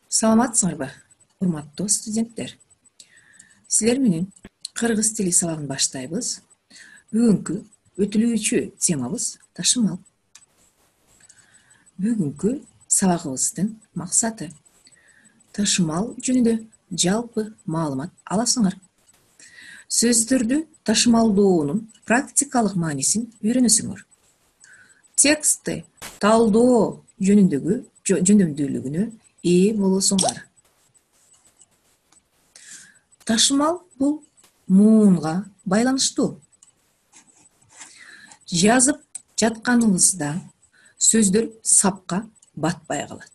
Саламатсыңарбы, урматтуу студенттер. Силер менен кыргыз тили сабагын баштайбыз. Бүгүнкү өтүлүүчү темабыз ташымал. Бүгүнкү сабагыбыздын максаты ташымал жөнүндө жалпы маалымат аласыңар. Сөздөрдү ташымалдоонун практикалык маанисин үйрөнөсүңөр. Текстти талдоо жөнүндөгү жөндөмдүүлүгүнө ээ болосуңар. Ташымал бул муунга байланыштуу. Жазып жатканыңызда сөздөр сапка батпай калат.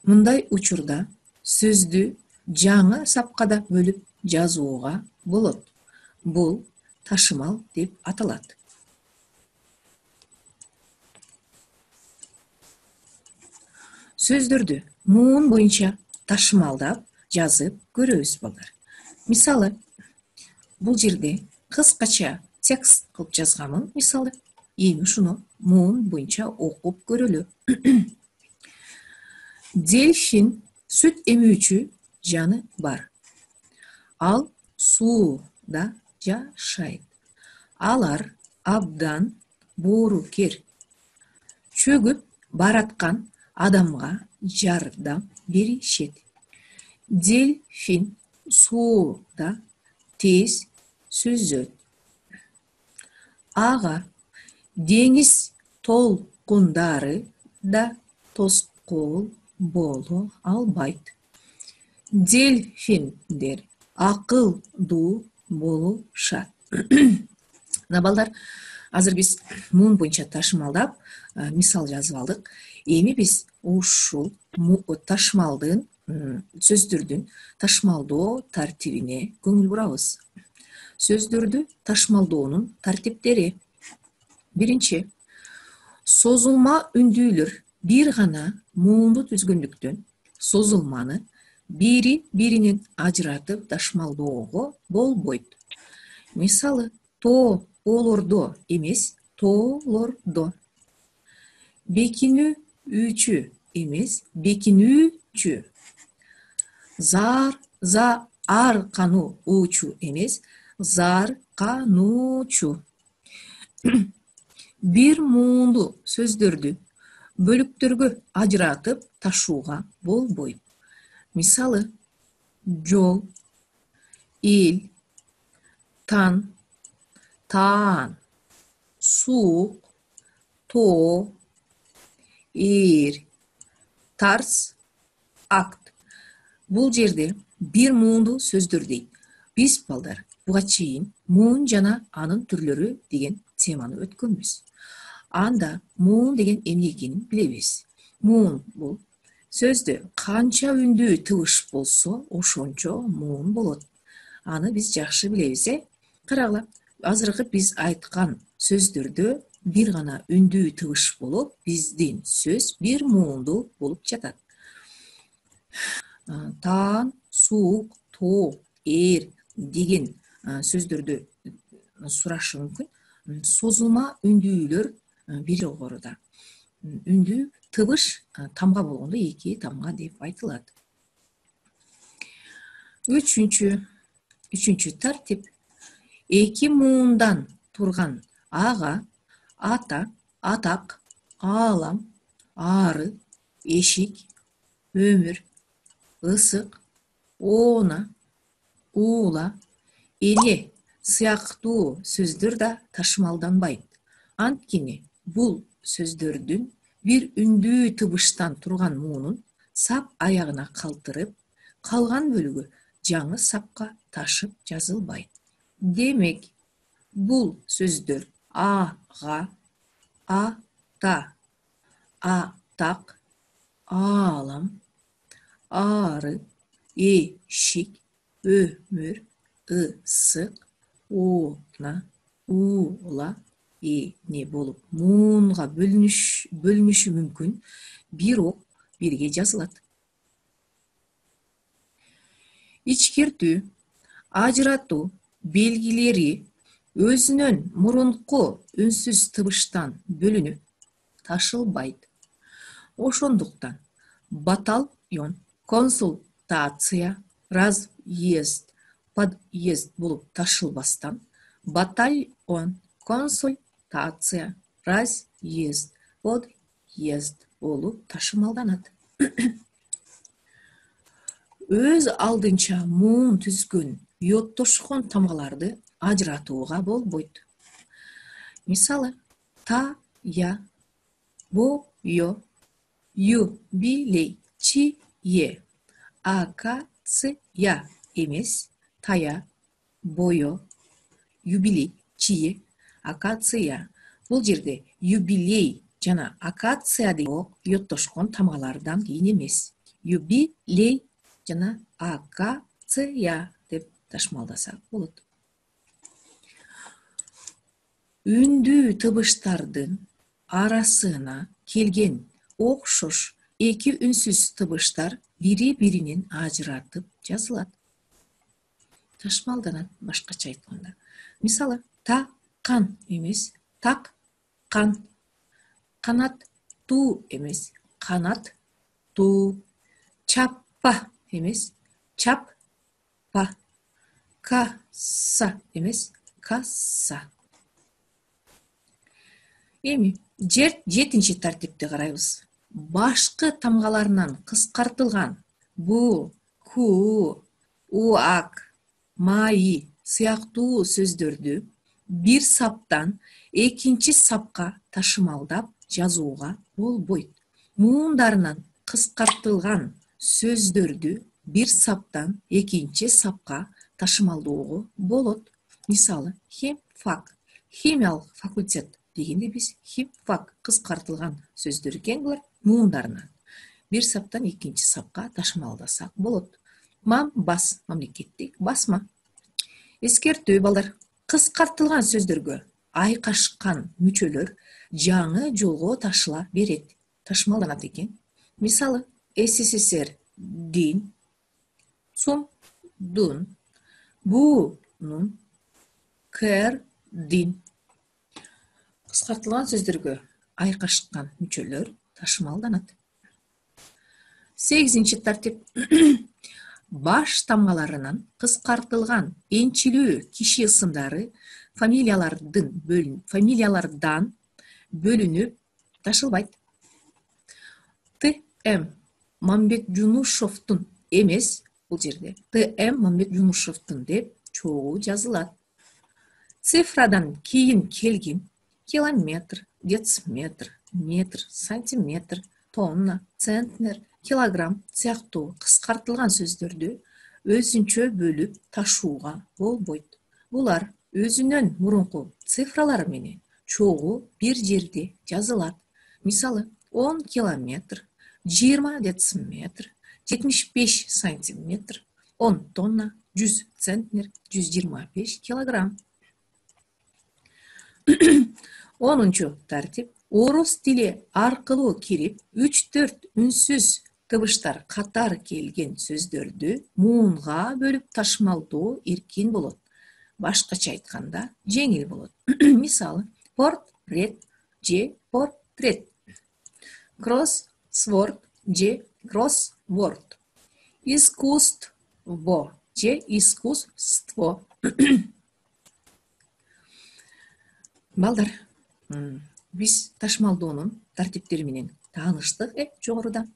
Мындай учурда сөздү жаңы сапкада бөлүп жазууга болот. Бул ташымал деп аталат. Сөздөрдү муун боюнча ташымалдап жазып көрөбүз балдар. Мисалы, бул жерде кыскача текст кылып жазганмын. Мисалы, эми ушуну муун боюнча окуп көрөлү. Дельфин сүт эмүүчү жаны бар. Ал сууда жашайт. Алар абдан боорукер. Чөгүп бараткан адамга жардам беришет. Дельфин сууда тез сүзөт. Ага деңиз толкундары да тоскоол боло албайт. Дельфиндер акылдуу болушат. Балдар, азыр биз муун боюнча ташымалдап мисал жазып алдык. Эми биз ушул ташымалдын сөздөрдүн ташымалдоо тартибине көңүл бурабыз. Сөздөрдү ташымалдоонун тартиптери. Биринчи, созулма үндүүлөр бир гана муунду түзгөндүктөн созулманы бири-биринен ажыратып ташымалдоого болбойт. Мисалы, тоолордо эмес, тоолордо. Бекинүүчү эмес, бекинүүчү. Аркануучу эмес, заркануучу. Бир муунду сөздөрдү бөлүктөргө ажыратып ташууга болбойт. Мисалы, жол, эл, тан, таан, суук, тоо, эр, тарс, акт. Бул жерде бир муунду сөздөр дейт. Биз балдар буга чейин муун жана анын түрлөрү деген теманы өткөнбүз. Анда муун деген эмне экенин билебиз. Муун бул сөздө канча үндүү тыбыш болсо, ошончо муун болот. Аны биз жакшы билебиз, Карагыла, азыркы биз айткан сөздөрдө бир гана үндүү тыбыш болуп, биздин сөз бир муунду болуп жатат. Таан, суук, тоо, эр деген сөздөрдү сурашы мүмкүн. Созулма үндүүлөр бир жогоруда. Үндүү тыбыш тамга болгондо эки тамга деп айтылат. Үчүнчү тартип. Эки муундан турган ага, ата, атак, аалам, ары, эшик, өмүр, ысык, оона, уула, эле сыяктуу сөздөр да ташымалданбайт. Анткени бул сөздөрдүн бир үндүү тыбыштан турган муунун сап аягына калтырып, калган бөлүгү жаңы сапка ташып жазылбайт. Демек, бул сөздөр ага, ата, атак, аалам, ары, эшик, өмүр, ысык, оона, уула, эне болуп муунга бөлүнүшү мүмкүн, бирок бирге жазылат. Ичкертүү, ажыратуу белгилери өзүнөн мурунку үнсүз тыбыштан бөлүнүп ташылбайт. Ошондуктан батальон, консультация, разъезд, подъезд болуп ташылбастан батальон, консультация, разъезд, подъезд болуп ташымалданат. Өз алдынча муун түзгөн йоттошкон тамгаларды ажыратууга болбойт. Мисалы, та, я, бо, ё, юбилей, чие, акация эмес, тая, бойо, юбилей, чие, акация. Бул жерде юбилей жана акация деген йоттошкон тамгалардан кийин эмес. Юбилей жана акация деп ташмалдасак болот. Үндүү тыбыштардын арасына келген окшош эки үнсүз тыбыштар бири-биринен ажыратып жазылат. Ташмалданат, башкача айтканда. Мисалы, такан эмес, таккан. Канат туу эмес, канат туу. Чаппа эмес, чаппа. Касса эмес, касса. Эми жетинчи тартипти карайбыз. Башкы тамгаларынан кыскартылган бу, ку, уак, маи сыяктуу сөздөрдү бир саптан экинчи сапка ташымалдап жазууга болбойт. Муундарынан кыскартылган сөздөрдү бир саптан экинчи сапка ташымалдоого болот. Мисалы, химфак, химиялык факультет дегенде биз химфак кыскартылган сөздөр экен, булар муундарынан бир саптан экинчи сапка ташымалдасак болот. Мамбас, мамлекеттик басма. Эскертүү балдар, кыскартылган сөздөргө айкашкан мүчөлөр жаңы жолго ташыла берет, ташмалданат экен. Мисалы, СССР дин, сумдун, бунун, кердин. Кыскартылган сөздөргө айкашкан мүчөлөр ташмалданат. 8-нчи тартип. Баш тамгаларынан кыскартылган энчилүү киши ысымдары фамилиялардан бөлүнүп ташылбайт. Т.М. Мамбетжунушовдун эмес, бул жерде Т.М. Мамбетжунушовдун деп чогуу жазылат. Цифрадан кийин келген километр, дециметр, метр, сантиметр, тонна, центнер, килограмм сыяктуу кыскартылган сөздөрдү өзүнчө бөлүп ташууга болбойт. Булар өзүнөн мурунку цифралар менен чогуу бир жерде жазылат. Мисалы, 10 километр, 20 дециметр, 75 сантиметр, 10 тонна, 100 центнер, 125 килограмм. 10-нчу тартип. Орус тили аркылуу кирип 3-4 үнсүз тыбыштар катар келген сөздөрдү муунга бөлүп ташмалдоо эркин болот. Башкача айтканда жеңил болот. Мисалы, портрет же портрет, кроссворд же кроссворд, искусство же искусство. Балдар, биз ташмалдоонун тартиптери менен тааныштык жогоруда.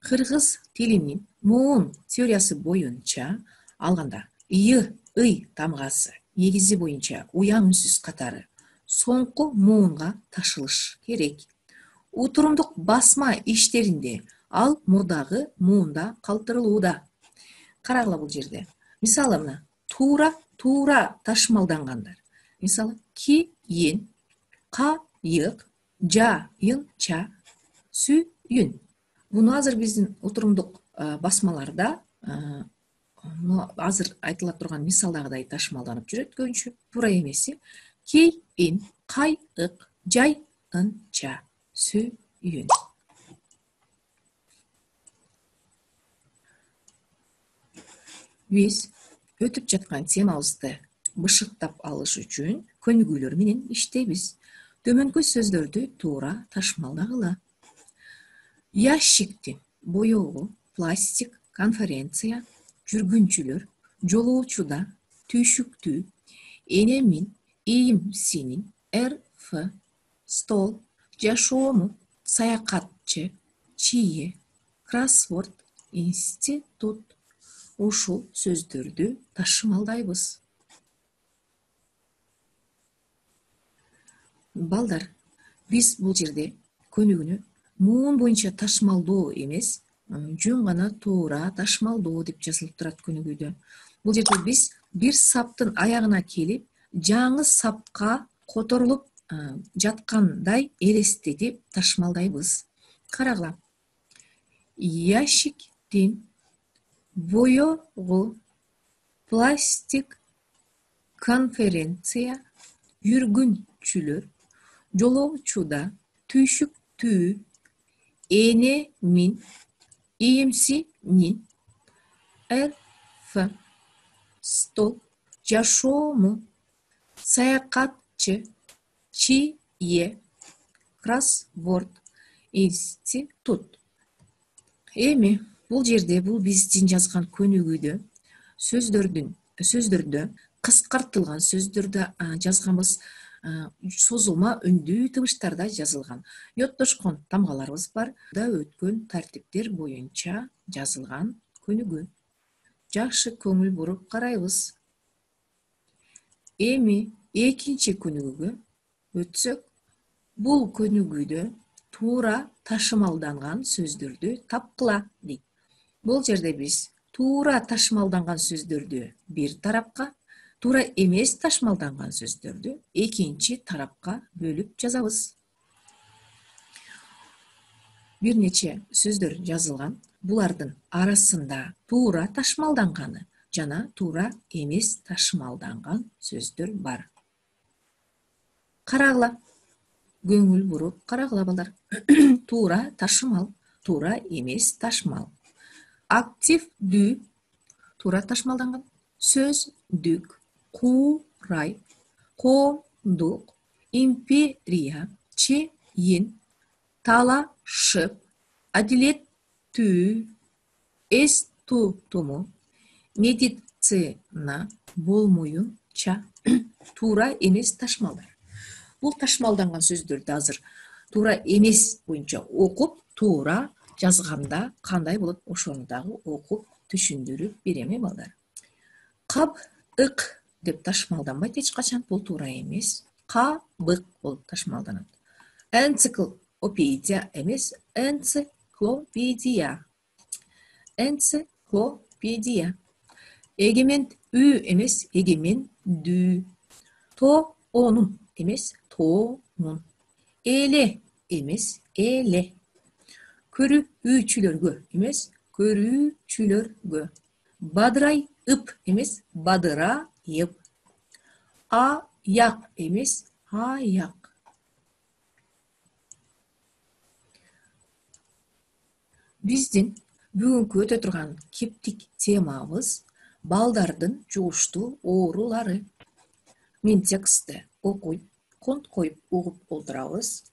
Кыргыз тилинин муун теориясы боюнча алганда ый тамгасы негизи боюнча уяң үнсүз катары соңку муунга ташылыш керек. Утурумдук басма иштеринде ал мурдагы муунда калтырылууда. Карагыла бул жерде. Мисалы, мына туура ташмалдангандар. Мисалы, кийин, кайык, жайынча, сүйүн. Буну азыр биздин утурумдук басмаларда азыр айтыла турган мисалдагыдай ташмалданып жүрөт көбүнчө. Туура эмеси кийин, кайык, жайынча, сүйүн. Биз өтүп жаткан темабызды бышыктап алыш үчүн көнүгүүлөр менен иштейбиз. Төмөнкү сөздөрдү туура ташмалдагыла. Ящиктин боёгу пластик, конференция, жүргүнчүлөр, жолоочуда, түйшүктүү, энемин, ийимсинин, РФ, стол, жашоому, саякатчы, чие, кроссворд, институт. Ушул сөздөрдү ташмалдайбыз. Балдар, биз бул жерде көнүгүүнү муун боюнча ташмалдоо эмес, жөн гана туура ташмалдоо деп жазылып турат көнүгүүдө. Бул жерде биз бир саптын аягына келип, жаңы сапка которулуп жаткандай элестетип ташмалдайбыз. Карагыла. Ящиктин боёгу пластик, конференция, жүргүнчүлөр, жолоочуда, түйшүктүү, энемин, ийимсинин, РФ, стол, жашоому, саякатчы, чие, кроссворд, институт. Эми бул жерде бул биздин жазган көнүгүүдө сөздөрдө кыскартылган сөздөрдө жазганбыз, созулма үндүү тыбыштарда жазылган. Йоттошкон тамгаларыбыз бар. Да өткөн тартиптер боюнча жазылган көнүгүү. Жакшы көңүл буруп карайбыз. Эми экинчи көнүгүүгө өтсөк, бул көнүгүүдө туура ташмалданган сөздөрдү тапкыла дейт. Бул жерде биз туура ташмалданган сөздөрдү бир тарапка, туура эмес ташмалданган сөздөрдү экинчи тарапка бөлүп жазабыз. Бир нече сөздөр жазылган. Булардын арасында туура ташмалданганы жана туура эмес ташмалданган сөздөр бар. Карагыла. Көңүл буруп карагыла балдар. Туура ташмал, туура эмес ташмал. Активдүү туура ташмалданган. Сөздүк, курай, коомдук, империя, чейин, талашып, адилеттүү, эс тутуму, медицина болмоюнча. Туура эмес ташмалдар. Бул ташмалданган сөздөрдү азыр туура эмес боюнча окуп, туура жазганда кандай болот, ошону дагы окуп түшүндүрүп берем, балдар. Кабык деп ташмалданбайт эч качан, бул туура эмес. Кабык болуп ташмалданат. Энциклопедия эмес, энциклопедия. Энциклопедия. Эгемендүү эмес, эгемендүү. Тоонун эмес, тоонун. Эле эмес, эле. Көрүүчүлөргө эмес, көрүүчүлөргө. Бадырайып эмес, бадырайып. Аяк эмес, аяк. Биздин бүгүнкү өтө турган кептик темабыз балдардын жугуштуу оорулары. Мен текстти окуйт, конт коюп угуп олтурабыз.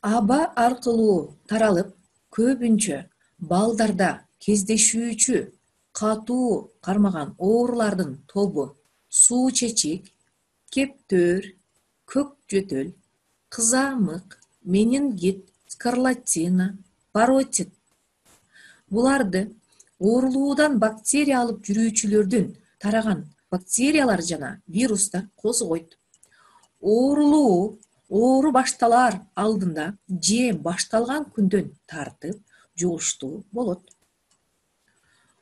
Аба аркылуу таралып, көбүнчө балдарда кездешүүчү катуу кармаган оорулардын тобу суу чечек, кептөр, көк жөтөл, кызамык, менингит, скарлатина, паротит. Буларды оорулуудан бактерия алып жүрүүчүлөрдүн тараган бактериялар жана вирустар козгойт. Оору башталар алдында же башталган күндөн тартып жугуштуу болот.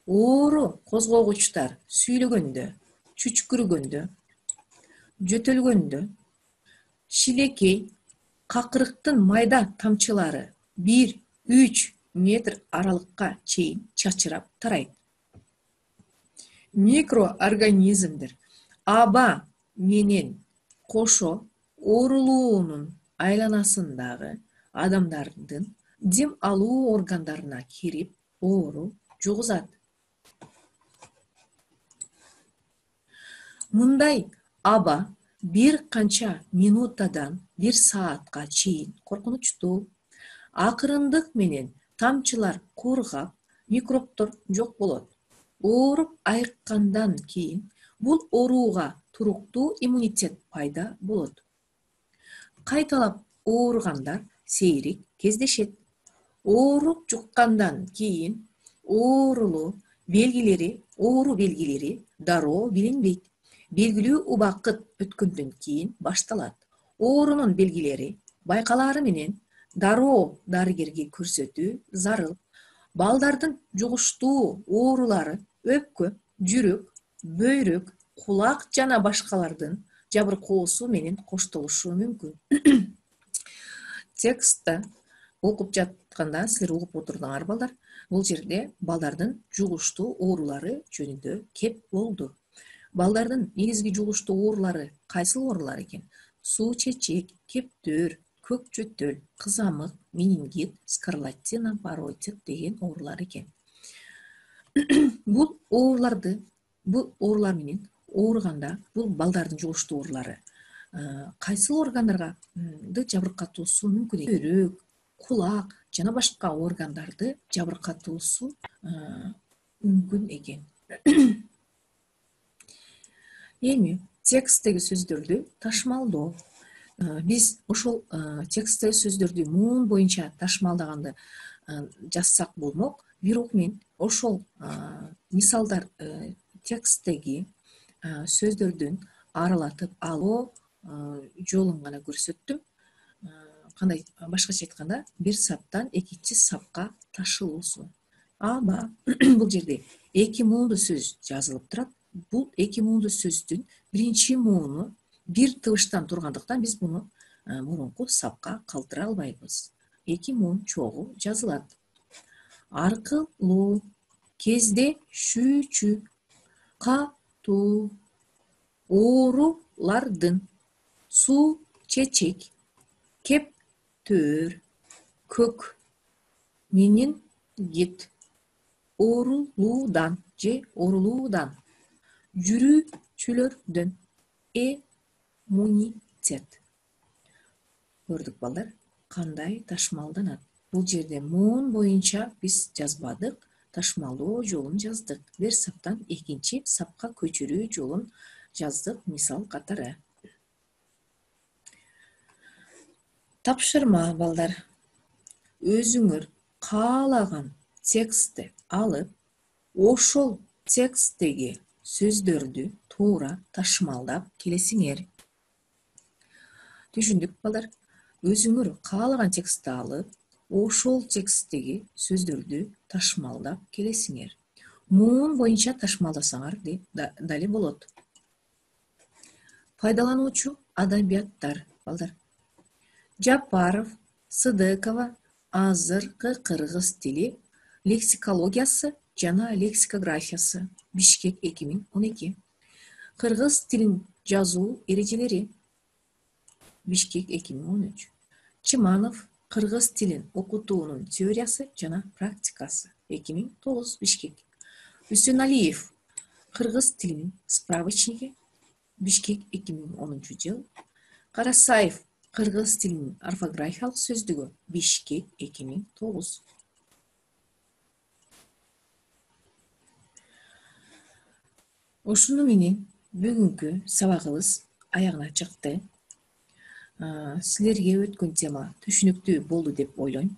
Оору козгогучтар сүйлөгөндө, чүчкүргөндө, жөтөлгөндө, шилекей, какырыктын майда тамчылары 1-3 метр аралыкка чейин чачырап тарайт. Микроорганизмдер аба менен кошо оорулуунун айланасындагы адамдардын дем алуу органдарына кирип оору жугузат. Мындай аба bir канча минутадан bir saatка чейин коркунучтуу. Акырындык менен тамчылар кургап, микробдор жок болот. Ооруп айыккандан кийин бул ооруга туруктуу иммунитет пайда болот. Кайталап ооругандар сейрек кездешет. Оору жуккандан кийин оору белгилери дароо билинбейт. Белгилүү убакыт өткөндөн кийин башталат. Оорунун белгилери байкалары менен дароо дарыгерге көрсөтүү зарыл. Балдардын жугуштуу оорулары өпкө, жүрөк, бөйрөк, кулак жана башкалардын жабыркоосу менен коштолушу мүмкүн. Текстте окуп жатканда силер угуп отурдуңар балдар. Бул жерде балдардын жугуштуу оорулары жөнүндө кеп болду. Балдардын негизги жугуштуу оорулары кайсыл оорулар экен? Суу чечек, кептөр, көк жөтөл, кызамык, менингит, скарлатина, паротит деген оорулар экен. Бул оорулар менен ооруганда бул балдардын жугуштуу оорулары кайсыл органдарды жабыркатуусу мүмкүн? Бөйрөк, кулак жана башка органдарды жабыркатуусу мүмкүн экен. Эми тексттеги сөздөрдү ташмалдоо. Биз ошол тексттеги сөздөрдү муун боюнча ташмалдаганды жазсак болмок. Бирок мен ошол мисалдар тексттеги сөздөрдүн аралатып алуу жолун гана көрсөттүм. Кандай башкача айтканда, бир саптан экинчи сапка ташылуусу. Аба бул жерде эки муундуу сөз жазылып турат. Бул эки муундуу сөздүн биринчи мууну бир тыбыштан тургандыктан биз буну мурунку сапка калтыра албайбыз. Эки муун чогуу жазылат. Аркылуу, кездешүүчү, катуу, оорулардын, суу чечек, кептөр, көк, менингит, оорулуудан, жүрүүчүлөрдөн, иммунитет. Көрдүк балдар, кандай ташмалданат. Бул жерде муун боюнча биз жазбадык, ташмалдоо жолун жаздык. Бир саптан экинчи сапка көчүрүү жолун жаздык мисал катары. Тапшырма балдар. Өзүңөр каалаган текстти алып, ошол тексттеги сөздөрдү туура ташмалдап келесиңер. Түшүндүк балдар? Өзүңөр каалаган текстти алып, ошол тексттеги сөздөрдү ташмалдап келесиңер. Муун боюнча ташмалдасаңар дали болот. Пайдалануучу адабияттар балдар. Жапаров, Сыдыкова, азыркы кыргыз тили лексикологиясы жана лексикографиясы. Бишкек 2012. Кыргыз тилин жазуу эрежелери. Бишкек 2013. Чыманов, кыргыз тилин окутуунун теориясы жана практикасы. 2009 Бишкек. Үсөналиев, кыргыз тилинин справочниги. Бишкек 2010 жыл. Карасаев, кыргыз тилинин орфографиялык сөздүгү. Бишкек 2009. Ушуну менен бүгүнкү сабагыбыз аягына чыкты. Силерге өткөн тема түшүнүктүү болду деп ойлойм.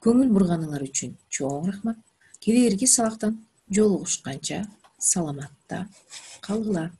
Көңүл бурганыңар үчүн чоң рахмат. Келерки сабактан жолугушканча саламатта калгыла.